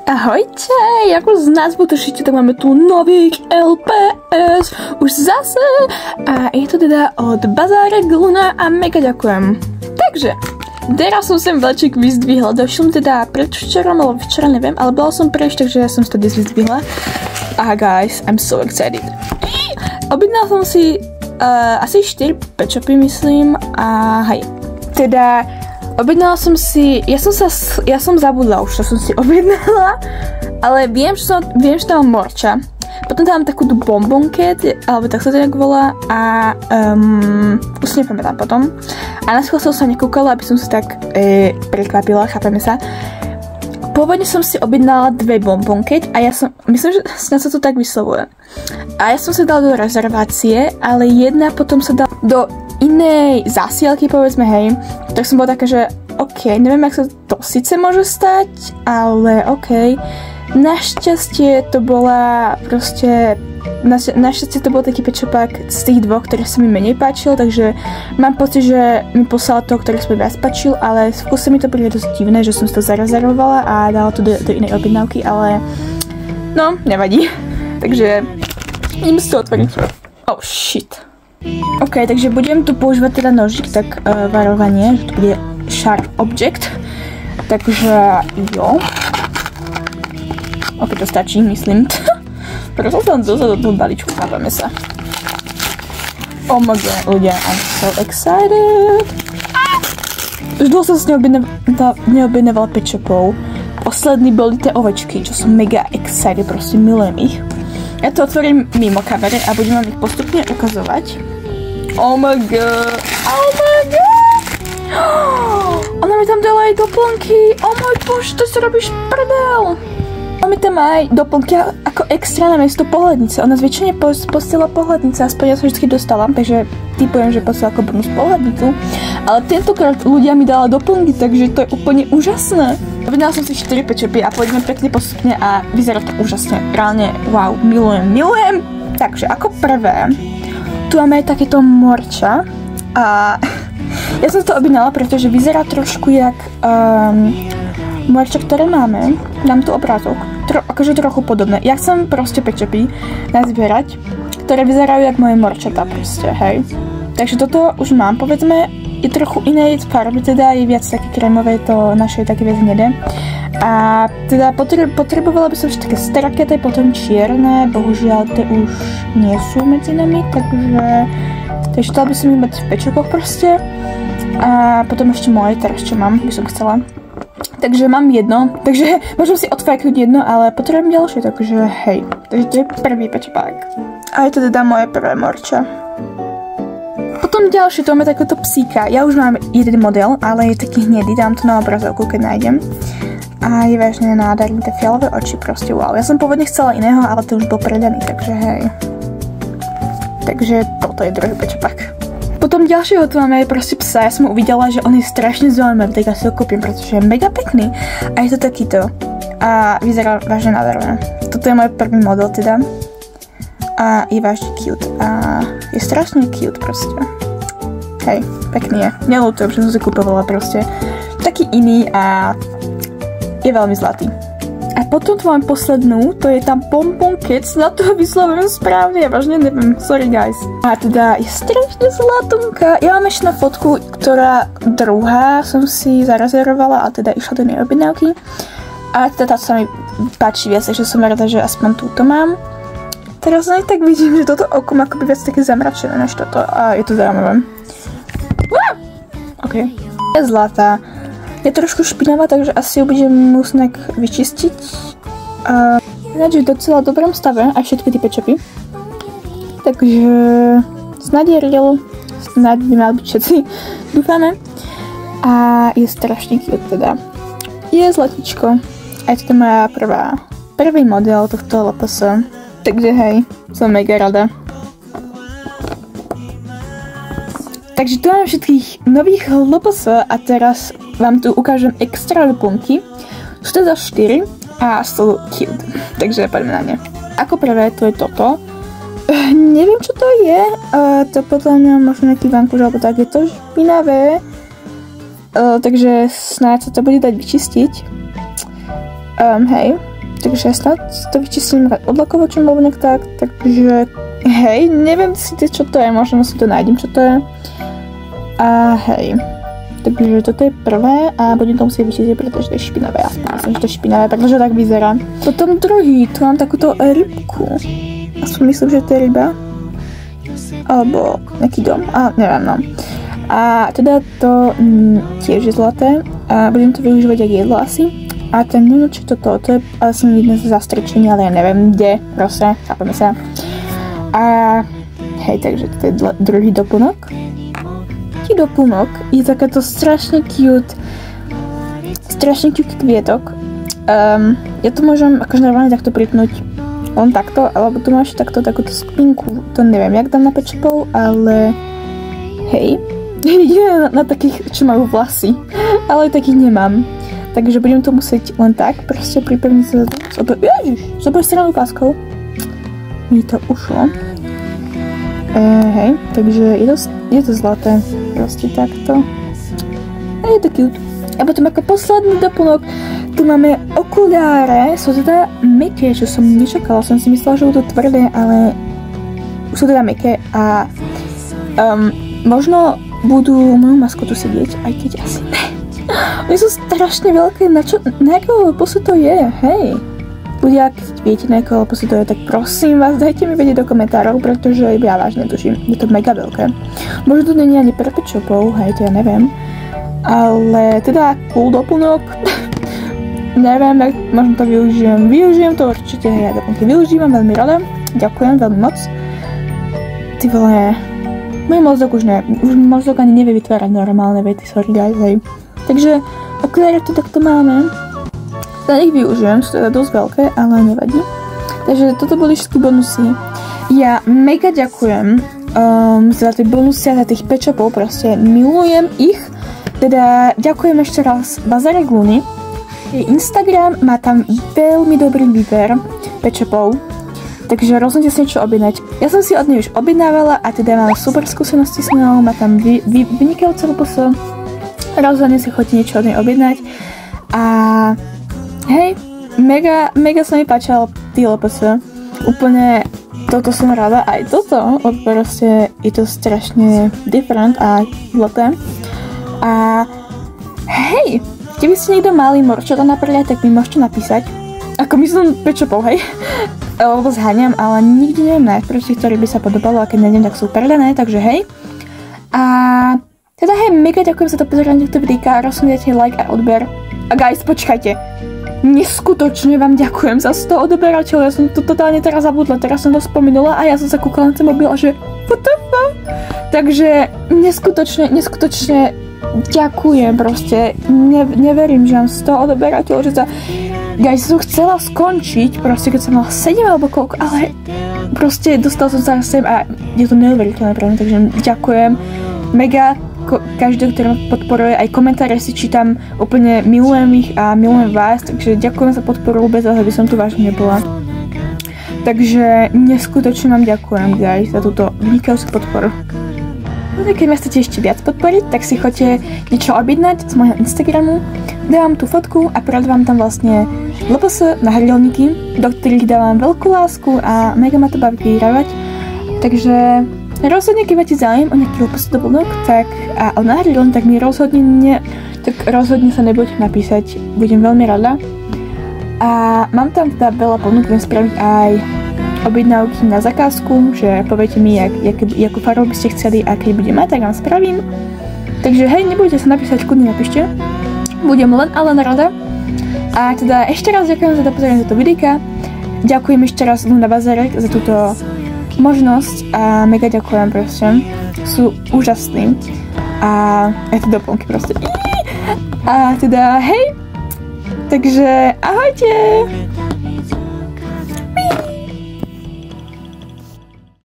Ahojte, ako z názvu tušíte, tak máme tu nových LPS už zase a je to teda od Bazárek Luna a mega ďakujem. Takže, teraz som sem vláčik vyzdvihla, došlo teda predvčerom, alebo včera neviem, ale bola som preč, takže ja som si to dnes vyzdvihla. A guys, I'm so excited. Objednala som si asi 4 pečopy, myslím, a hej, teda objednala som si, ja som zabudla už, čo som si objednala, ale viem, že tam mám morča. Potom tam mám takú tú bombonket, alebo tak sa to nejak volá, a už si nepamätám potom. A na schvál som sa nekúkala, aby som sa tak prekvapila, chápeme sa. Pôvodne som si objednala 2 bombonket a ja som, myslím, že snad sa to tak vyslovuje. A ja som sa dala do rezervácie, ale jedna potom sa dala do inej zásielky, povedzme, hej, tak som bola taká, že OK, neviem, jak sa to síce môže stať, ale OK. Našťastie to bola proste, našťastie to bol taký pečopák z tých dvoch, ktorý sa mi menej páčil, takže mám pocit, že mi poslala to, ktorý sa mi viac páčil, ale v kuse mi to príde dosť divné, že som si to zarezervovala a dala to do inej objednávky, ale no, nevadí. Takže idem si to otvoriť. Oh shit. OK, takže budem tu používať teda nožík, tak varovanie, že to bude sharp object. Takže jo. OK, to stačí, myslím. Proto som dozadu do toho balíčku, chápame sa. Oh my god, ľudia, I'm so excited. Už dlho som si neobjednávala pečopov. Poslední boli tie ovečky, čo som mega excited, proste milujem ich. Ja to otvorím mimo kamery a budem vám ich postupne ukazovať. Oh my god. Oh my god. Ona mi tam dala aj doplnky. Oh my bože, to si robíš prdel. Ona mi tam aj doplnky ako extra na miesto pohľadnice. Ona zväčšine posiela pohľadnice, aspoň ja som vždy dostala, takže typujem, že posiela ako bonus pohľadnicu. Ale tentokrát ľudia mi dala doplnky, takže to je úplne úžasné. Objednala som si 4 pečopy a pôjdeme pekne postupne a vyzerá to úžasne. Reálne, wow, milujem. Takže ako prvé, tu máme aj takéto morča a ja som to objednala, pretože vyzerá trošku jak morča, ktoré máme. Dám tu obrázok, akože trochu podobné. Ja chcem proste pečopy nazbierať, ktoré vyzerajú jak moje morčatá proste, hej. Takže toto už mám, povedzme. Je trochu inej farby, teda je viac také krémové, to naše je také viac hnedé. A teda potrebovala by som ešte také strakete, potom čierne, bohužiaľ tie už nie sú medzi nami, takže chcela by som ich mať v pečopoch proste. A potom ešte moje, teraz čo mám, by som chcela. Takže mám jedno, takže môžem si odfajknúť jedno, ale potrebujem ďalšie, takže hej. Takže to je prvý pečopák. A je to teda moje prvé morča. Potom ďalšie, tu máme takéto psíka. Ja už mám jeden model, ale je taký hnedý, dám to na obrazovku, keď nájdem. A je vážne nádherný, tie fialové oči, proste wow. Ja som pôvodne chcela iného, ale to už bol predaný, takže hej. Takže toto je druhý pečopák. Potom ďalšieho tu máme proste psa, ja som uvidela, že on je strašne zaujímavý, tak ja si ho kúpim, pretože je mega pekný. A je to takýto. A vyzerá vážne nádherné. Toto je môj prvý model teda. A je vážne cute. A je strašne cute proste. Hej, pekný je. Neľutujem, že som si kúpovala proste. Taký iný a je veľmi zlatý. A potom tu mám poslednú, to je tam bombonket, na to vyslovujem správne, ja vážne neviem, sorry guys. A teda je strašne zlatunka. Ja mám ešte na fotku, ktorá druhá som si zarezervovala, a teda išla do nej objednávky. A teda tá sa mi páči viac, že som rada, že aspoň túto mám. Teraz aj tak vidím, že toto oko má akoby viac také zamračené než toto a je to zaujímavé. OK. Je zlatá. Je trošku špinavá, takže asi ju budem musieť vyčistiť. Ináč je v docela dobrom stave, aj všetky tie pečopy. Takže snad je real, snad by mal byť všetci, dúfame. A je strašne cute teda. Je zlatičko. A je to moja prvý model tohto LPS. Takže hej, som mega rada. Takže tu mám všetkých nových LPS a teraz vám tu ukážem extra doplnky. Sú teda 4 a sú cute. Takže poďme na ne. Ako prvé to je toto. Neviem čo to je. To podľa mňa možno nejaký vankúš alebo tak, je to špinavé. Takže snáď sa to bude dať vyčistiť. Hej. Takže snad to vyčistím odlakovačom alebo nejak tak, takže hej, neviem si čo to je, možno si to nájdem, čo to je. A hej, takže toto je prvé a budem to musieť vyčistiť, pretože to je špinavé, ja si myslím, že to je špinavé, pretože tak vyzerá. Potom druhý, tu mám takúto rybku, aspoň myslím, že to je ryba, alebo nejaký dom, a neviem, no. A teda to tiež je zlaté a budem to využívať jak jedlo asi. A ten neviem, či to je asi jedno z zastrčenia, ale ja neviem kde, proste, chápeme sa. A hej, takže to je druhý doplnok. Taký doplnok je takéto strašne cute kvietok. Ja to môžem akože normálne takto pripnúť len takto, alebo tu máš takúto spinku, to neviem, jak dám na pečepov, ale hej, na takých, čo majú vlasy, ale takých nemám. Takže budem to musieť len tak, proste pripevniť sa z oboj strany ukázkou. Mi to ušlo. Hej, takže je to zlaté, proste takto. A je to cute. A potom ako posledný doplnok, tu máme okuliare, sú teda mäkké, čo som nečakala, som si myslela, že budú tvrdé, ale sú teda mäkké a možno budú moju maskotu sedieť, aj keď asi ne. Oni sú strašne veľké, na akého posu to je, hej. Ľudia, keď viete, na akého posu to je, tak prosím vás, dajte mi vedieť do komentárov, pretože ja vážne tuším, je to mega veľké. Možno to nie je ani pre pečopov, hej, to ja neviem. Ale teda cool doplnok, neviem, možno to využijem to určite, ja doplnky využívam veľmi rada, ďakujem veľmi moc. Ty vole, môj mozog už mozog ani nevie vytvárať normálne vety, sorry guys, hej. Takže okuliare tu takto máme. Na nich využijem, sú teda dosť veľké, ale nevadí. Takže toto boli všetky bonusy. Ja mega ďakujem za tie bonusy a za tých pečopov, proste milujem ich. Teda ďakujem ešte raz Bazarek Luny. Instagram má tam veľmi dobrý výber pečopov, takže rozhodne si niečo objednať. Ja som si od nej už objednávala a teda mám super skúsenosti s ňou, má tam vynikajúce LPS. Rozhodne si chodí niečo od nej objednať a hej, mega sa mi páčilo tí LPS. Úplne toto som rada, aj toto, proste je to strašne different a zlaté. A hej, keby ste niekto mali morčata napredať, tak mi môžete napísať. Ako myslím pečopov, hej. Lebo zháňam, ale nikdy neviem nájsť, proste, ktorý by sa podobalo, a keď nájdem, tak sú predané, takže hej. A teda hej, mega ďakujem za to pozoranie tohto videjka, rozhodne dajte like a odber. A guys, počkajte, neskutočne vám ďakujem za 100 odberateľov, ja som to totálne teraz zabudla, teraz som to spomenula a ja som sa kúkala na ten mobil a že what the fuck? Takže neskutočne ďakujem proste, neverím, že mám 100 odberateľov, že sa, guys, som chcela skončiť, proste keď som mala 7 alebo koľko, ale proste dostal som sa sem a je to neuveriteľné pre mňa, takže ďakujem, mega. Každý, ktorý ma podporuje, aj komentáre si čítam, úplne milujem ich a milujem vás, takže ďakujem za podporu, bez vás by som tu vážne nebola. Takže neskutočne vám ďakujem, guys, za túto vynikajúcu podporu. Keď ma chcete ešte viac podporiť, tak si choďte niečo objednať z môjho Instagramu, dávam tú fotku a predávam tam vlastne LPS na hrdľovníky, do ktorých dávam veľkú lásku a mega ma to baví vyhrávať. Takže rozhodne, keď máte záujem o nejaký LPS doplnok, tak a o náhradilom, tak mi rozhodne sa nebojte napísať, budem veľmi rada. A mám tam teda veľa ponúk, budem spraviť aj objednávky na zakázku, že poviete mi, jakú farbu by ste chceli a keď budem mať, tak vám spravím. Takže hej, nebojte sa napísať, kľudne napíšte. Budem len rada. A teda ešte raz ďakujem za to pozorenie za to videjka. Ďakujem ešte raz Luna Bazarek za túto možnosť a mega ďakujem proste. Sú úžasní. A aj tie doplnky proste. A teda hej. Takže ahojte.